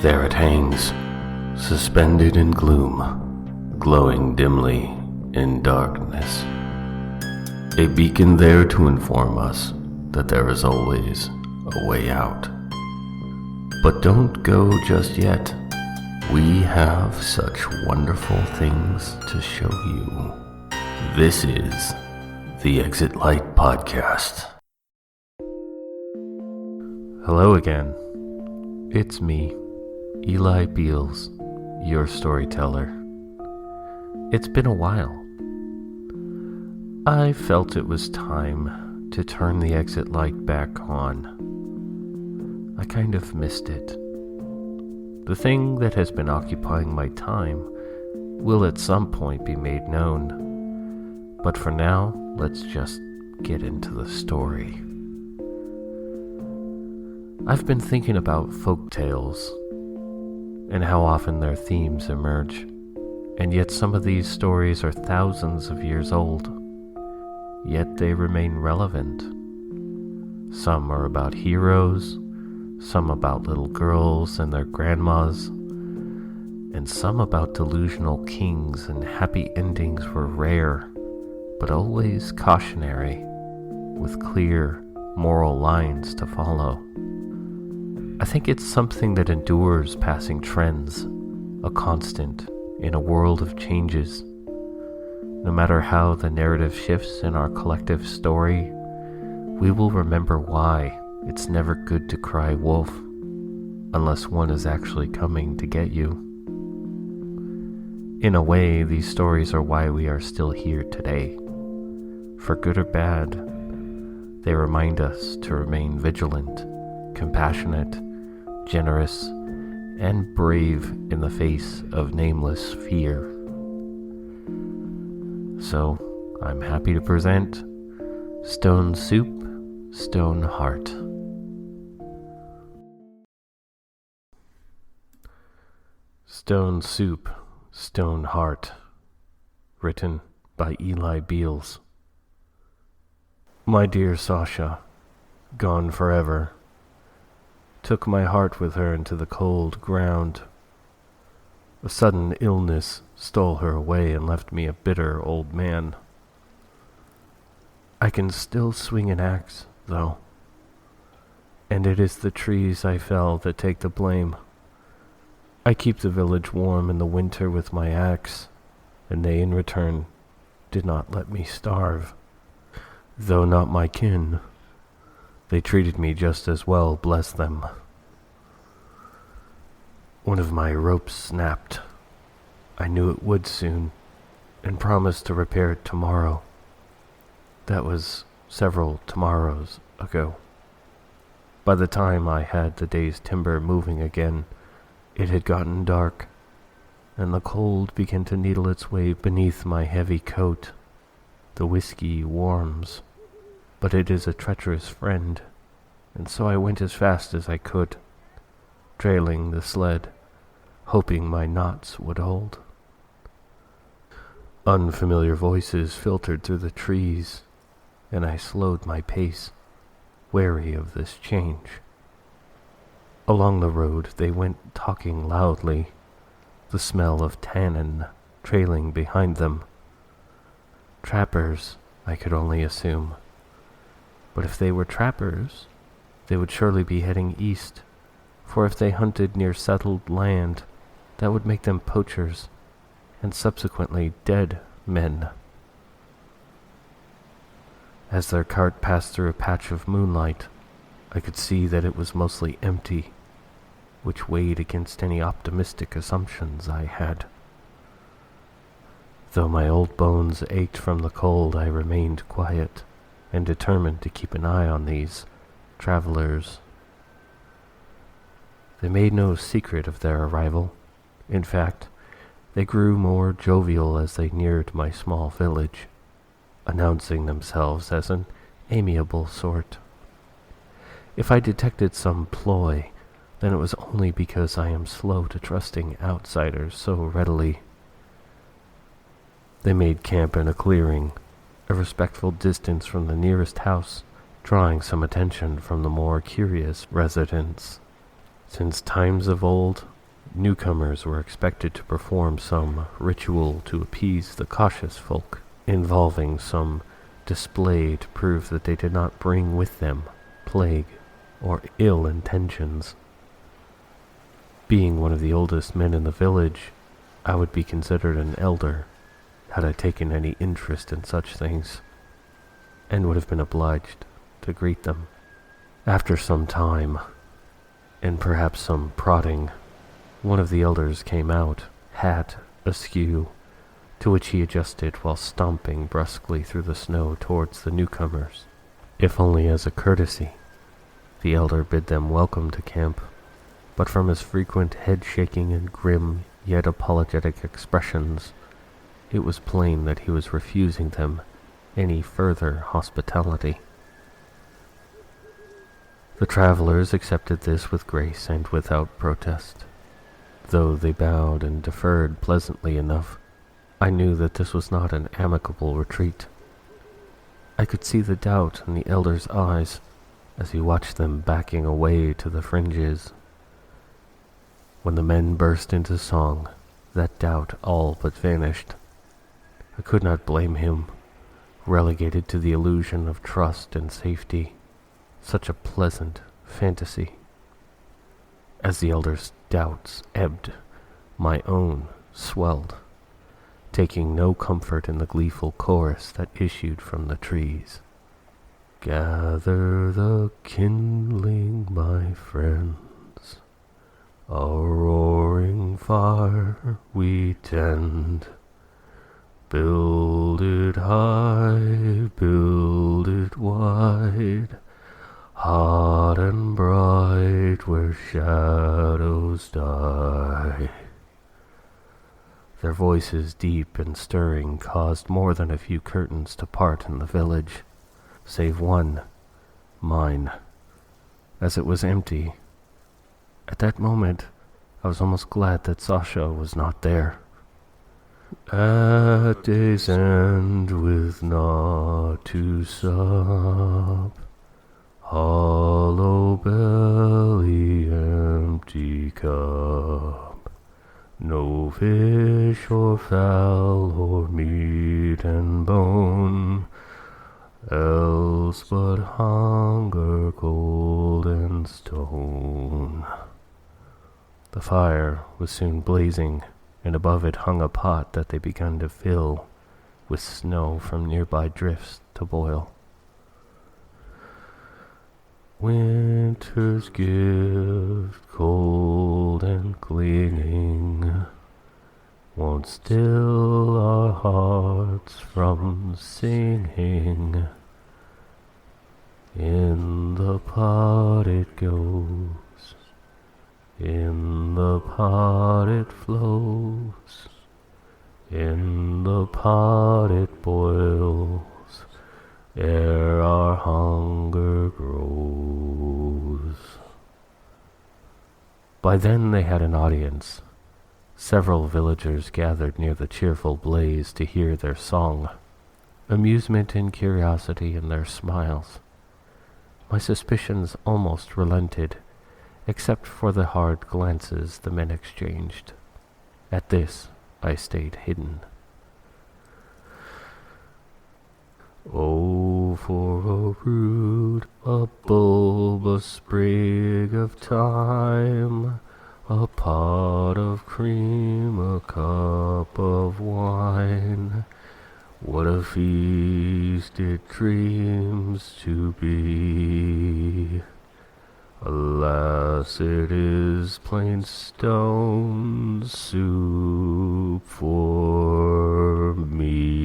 There it hangs, suspended in gloom, glowing dimly in darkness. A beacon there to inform us that there is always a way out. But don't go just yet. We have such wonderful things to show you. This is the Exit Light Podcast. Hello again. It's me, Eli Beals, your storyteller. It's been a while. I felt it was time to turn the exit light back on. I kind of missed it. The thing that has been occupying my time will at some point be made known. But for now, let's just get into the story. I've been thinking about folk tales and how often their themes emerge, and yet some of these stories are thousands of years old, yet they remain relevant. Some are about heroes, some about little girls and their grandmas, and some about delusional kings and happy endings were rare, but always cautionary, with clear moral lines to follow. I think it's something that endures passing trends, a constant in a world of changes. No matter how the narrative shifts in our collective story, we will remember why it's never good to cry wolf unless one is actually coming to get you. In a way, these stories are why we are still here today. For good or bad, they remind us to remain vigilant, compassionate, generous, and brave in the face of nameless fear. So, I'm happy to present Stone Soup, Stone Heart. Stone Soup, Stone Heart, written by Eli Beals. My dear Sasha, gone forever, took my heart with her into the cold ground. A sudden illness stole her away and left me a bitter old man. I can still swing an axe, though, and it is the trees I fell that take the blame. I keep the village warm in the winter with my axe, and they in return did not let me starve, though not my kin. They treated me just as well, bless them. One of my ropes snapped. I knew it would soon, and promised to repair it tomorrow. That was several tomorrows ago. By the time I had the day's timber moving again, it had gotten dark, and the cold began to needle its way beneath my heavy coat. The whiskey warms, but it is a treacherous friend, and so I went as fast as I could, trailing the sled, hoping my knots would hold. Unfamiliar voices filtered through the trees, and I slowed my pace, wary of this change. Along the road they went talking loudly, the smell of tannin trailing behind them. Trappers, I could only assume. But if they were trappers, they would surely be heading east, for if they hunted near settled land, that would make them poachers, and subsequently dead men. As their cart passed through a patch of moonlight, I could see that it was mostly empty, which weighed against any optimistic assumptions I had. Though my old bones ached from the cold, I remained quiet and determined to keep an eye on these travelers. They made no secret of their arrival. In fact, they grew more jovial as they neared my small village, announcing themselves as an amiable sort. If I detected some ploy, then it was only because I am slow to trusting outsiders so readily. They made camp in a clearing, a respectful distance from the nearest house, drawing some attention from the more curious residents. Since times of old, Newcomers were expected to perform some ritual to appease the cautious folk, involving some display to prove that they did not bring with them plague or ill intentions. Being one of the oldest men in the village, I would be considered an elder had I taken any interest in such things, and would have been obliged to greet them. After some time, and perhaps some prodding, one of the elders came out, hat askew, to which he adjusted while stomping brusquely through the snow towards the newcomers. If only as a courtesy, the elder bid them welcome to camp, but from his frequent head-shaking and grim yet apologetic expressions, it was plain that he was refusing them any further hospitality. The travelers accepted this with grace and without protest. Though they bowed and deferred pleasantly enough, I knew that this was not an amicable retreat. I could see the doubt in the elder's eyes as he watched them backing away to the fringes. When the men burst into song, that doubt all but vanished. I could not blame him, relegated to the illusion of trust and safety. Such a pleasant fantasy. As the elder's doubts ebbed, my own swelled, taking no comfort in the gleeful chorus that issued from the trees. Gather the kindling, my friends, a roaring fire we tend. Build it high, build it wide, hot and bright where shadows die. Their voices, deep and stirring, caused more than a few curtains to part in the village, save one, mine, as it was empty. At that moment, I was almost glad that Sasha was not there. At day's end, with naught to sup, hollow belly, empty cup. No fish or fowl or meat and bone, else but hunger, cold and stone. The fire was soon blazing, and above it hung a pot that they began to fill with snow from nearby drifts to boil. Winter's gift, cold and clinging, won't still our hearts from singing. In the pot it goes, in the pot it flows, in the pot it boils, ere our hunger grows. By then they had an audience. Several villagers gathered near the cheerful blaze to hear their song, amusement and curiosity in their smiles. My suspicions almost relented, except for the hard glances the men exchanged. At this, I stayed hidden. Oh, for a root, a bulb, a sprig of thyme, a pot of cream, a cup of wine. What a feast it dreams to be. Alas, it is plain stone soup for me.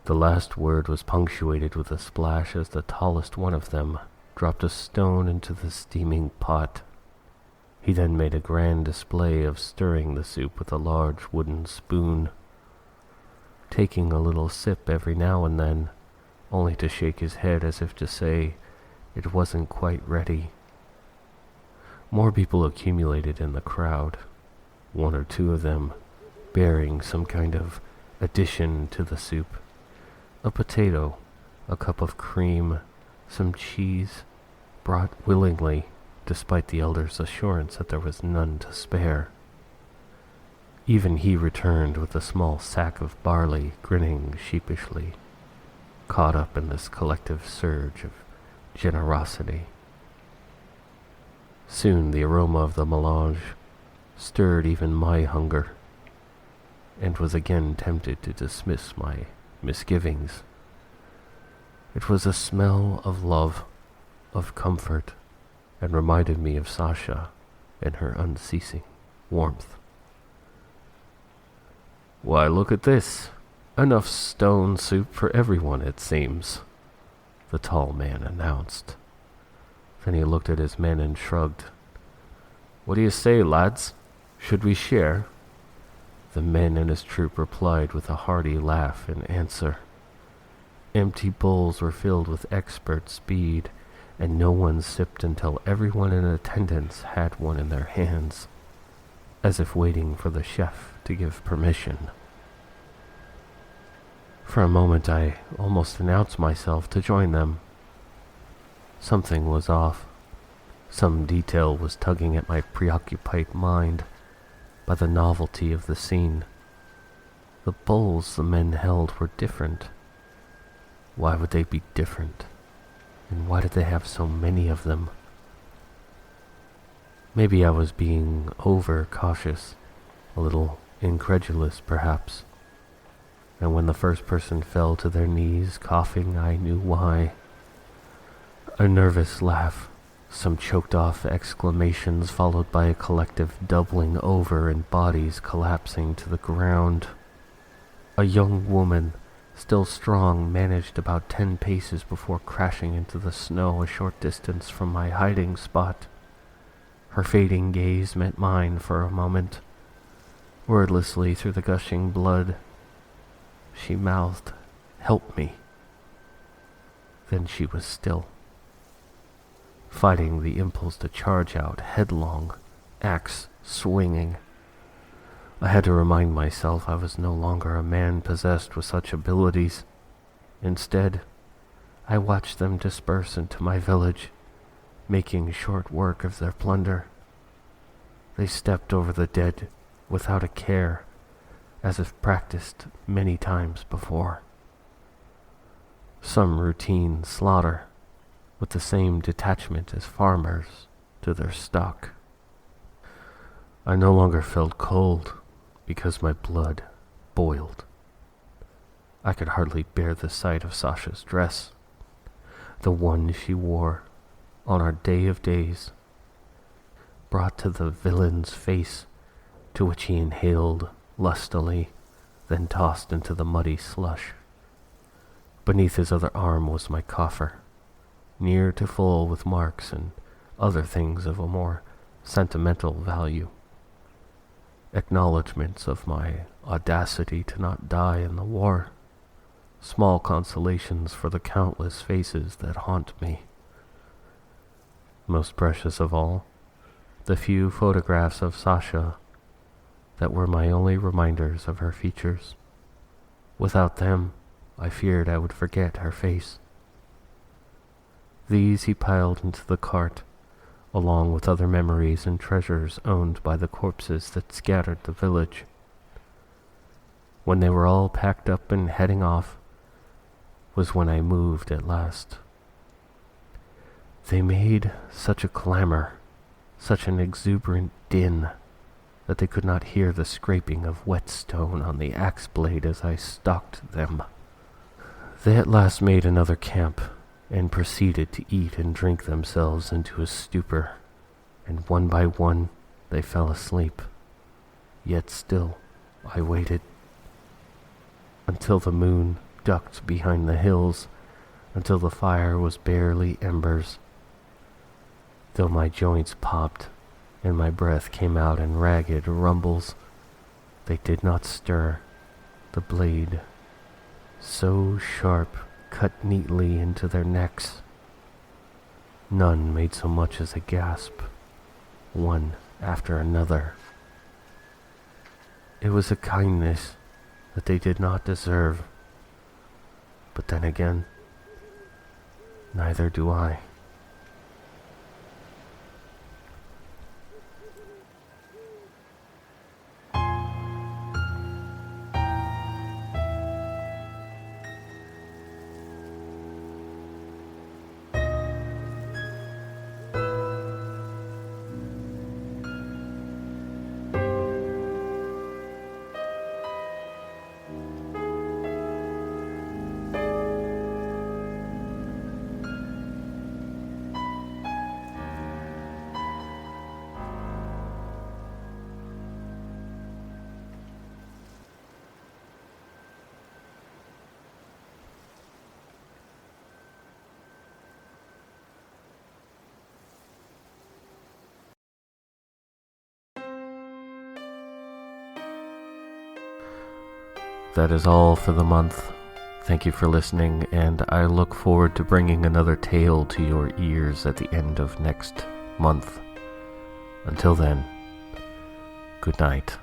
The last word was punctuated with a splash as the tallest one of them dropped a stone into the steaming pot. He then made a grand display of stirring the soup with a large wooden spoon, taking a little sip every now and then, only to shake his head as if to say it wasn't quite ready. More people accumulated in the crowd, one or two of them bearing some kind of addition to the soup. A potato, a cup of cream, some cheese, brought willingly, despite the elder's assurance that there was none to spare. Even he returned with a small sack of barley, grinning sheepishly, caught up in this collective surge of generosity. Soon the aroma of the melange stirred even my hunger, and was again tempted to dismiss my misgivings. It was a smell of love, of comfort, and reminded me of Sasha and her unceasing warmth. "Why, look at this. Enough stone soup for everyone, it seems," the tall man announced. Then he looked at his men and shrugged. "What do you say, lads? Should we share?" The men in his troop replied with a hearty laugh in answer. Empty bowls were filled with expert speed, and no one sipped until everyone in attendance had one in their hands, as if waiting for the chef to give permission. For a moment I almost announced myself to join them. Something was off. Some detail was tugging at my preoccupied mind by the novelty of the scene. The bowls the men held were different. Why would they be different? And why did they have so many of them? Maybe I was being over-cautious, a little incredulous perhaps. And when the first person fell to their knees, coughing, I knew why. A nervous laugh, some choked-off exclamations followed by a collective doubling over and bodies collapsing to the ground. A young woman, still strong, managed about 10 paces before crashing into the snow a short distance from my hiding spot. Her fading gaze met mine for a moment. Wordlessly through the gushing blood, she mouthed, "Help me." Then she was still, fighting the impulse to charge out headlong, axe swinging. I had to remind myself I was no longer a man possessed with such abilities. Instead, I watched them disperse into my village, making short work of their plunder. They stepped over the dead without a care, as if practiced many times before. Some routine slaughter, with the same detachment as farmers to their stock. I no longer felt cold because my blood boiled. I could hardly bear the sight of Sasha's dress, the one she wore on our day of days, brought to the villain's face, to which he inhaled lustily, then tossed into the muddy slush. Beneath his other arm was my coffer, near to full with marks and other things of a more sentimental value. Acknowledgments of my audacity to not die in the war, small consolations for the countless faces that haunt me. Most precious of all, the few photographs of Sasha that were my only reminders of her features. Without them, I feared I would forget her face. These he piled into the cart, along with other memories and treasures owned by the corpses that scattered the village. When they were all packed up and heading off, was when I moved at last. They made such a clamor, such an exuberant din, that they could not hear the scraping of wet stone on the axe blade as I stalked them. They at last made another camp, and proceeded to eat and drink themselves into a stupor, and one by one they fell asleep. Yet still I waited, until the moon ducked behind the hills, until the fire was barely embers. Though my joints popped, and my breath came out in ragged rumbles, they did not stir. The blade, so sharp, cut neatly into their necks. None made so much as a gasp, one after another. It was a kindness that they did not deserve, but then again, neither do I. that is all for the month. Thank you for listening, and I look forward to bringing another tale to your ears at the end of next month. Until then, good night.